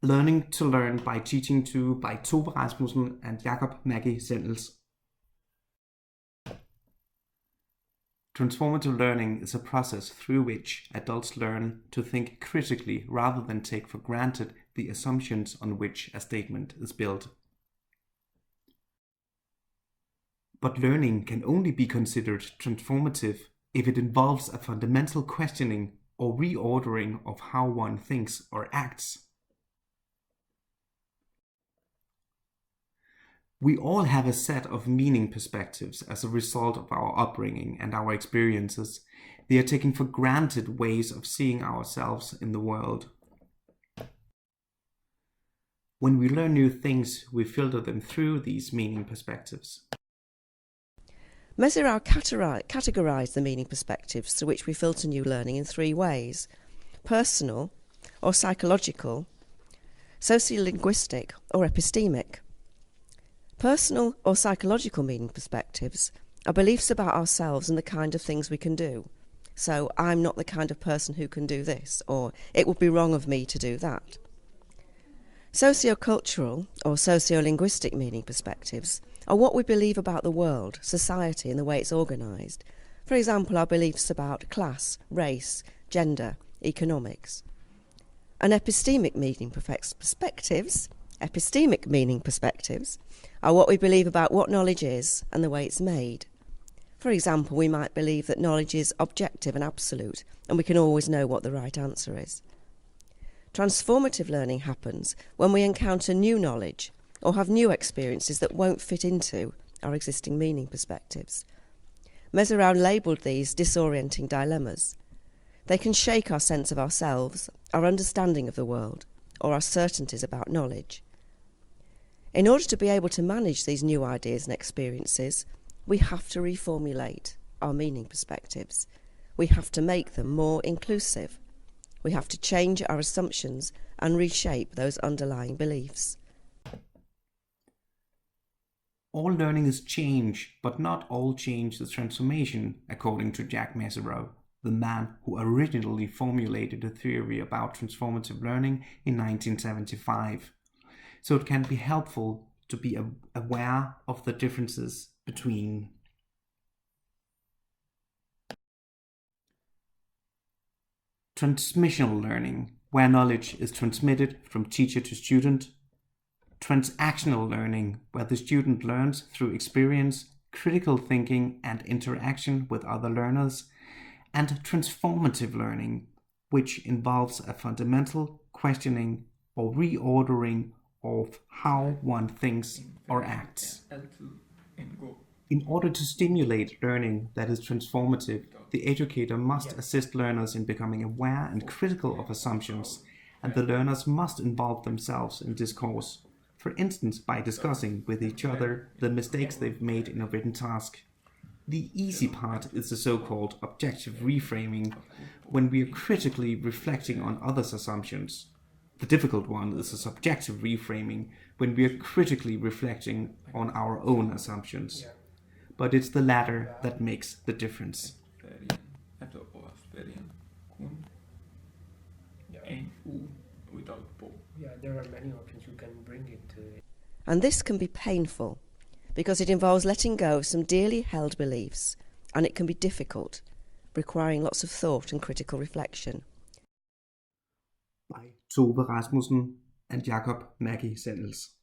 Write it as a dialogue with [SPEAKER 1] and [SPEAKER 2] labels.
[SPEAKER 1] Learning to Learn by Teaching To by Tove Rasmussen and Jakob Maggi Sendels. Transformative learning is a process through which adults learn to think critically rather than take for granted the assumptions on which a statement is built. But learning can only be considered transformative if it involves a fundamental questioning or reordering of how one thinks or acts. We all have a set of meaning perspectives as a result of our upbringing and our experiences. They are taken for granted ways of seeing ourselves in the world. When we learn new things, we filter them through these meaning perspectives.
[SPEAKER 2] Mezirow categorised the meaning perspectives through which we filter new learning in 3 ways: personal or psychological, sociolinguistic or epistemic. Personal or psychological meaning perspectives are beliefs about ourselves and the kind of things we can do. So, I'm not the kind of person who can do this, or it would be wrong of me to do that. Sociocultural or sociolinguistic meaning perspectives are what we believe about the world, society and the way it's organised. For example, our beliefs about class, race, gender, economics. And epistemic meaning perspectives are what we believe about what knowledge is and the way it's made. For example, we might believe that knowledge is objective and absolute, and we can always know what the right answer is. Transformative learning happens when we encounter new knowledge or have new experiences that won't fit into our existing meaning perspectives. Mezirow labelled these disorienting dilemmas. They can shake our sense of ourselves, our understanding of the world, or our certainties about knowledge. In order to be able to manage these new ideas and experiences, we have to reformulate our meaning perspectives. We have to make them more inclusive. We have to change our assumptions and reshape those underlying beliefs.
[SPEAKER 1] All learning is change, but not all change is transformation, according to Jack Mezirow, the man who originally formulated a theory about transformative learning in 1975. So it can be helpful to be aware of the differences between transmissional learning, where knowledge is transmitted from teacher to student; transactional learning, where the student learns through experience, critical thinking, and interaction with other learners; and transformative learning, which involves a fundamental questioning or reordering of how one thinks or acts. In order to stimulate learning that is transformative, the educator must assist learners in becoming aware and critical of assumptions, and the learners must involve themselves in discourse, for instance by discussing with each other the mistakes they've made in a written task. The easy part is the so-called objective reframing, when we are critically reflecting on others' assumptions. The difficult one is the subjective reframing, when we are critically reflecting on our own assumptions. But it's the latter that makes the difference.
[SPEAKER 3] Yeah, there are many options you can bring it to.
[SPEAKER 2] And this can be painful, because it involves letting go of some dearly held beliefs, and it can be difficult, requiring lots of thought and critical reflection.
[SPEAKER 1] By Tove Rasmussen and Jakob Maggi Sendels.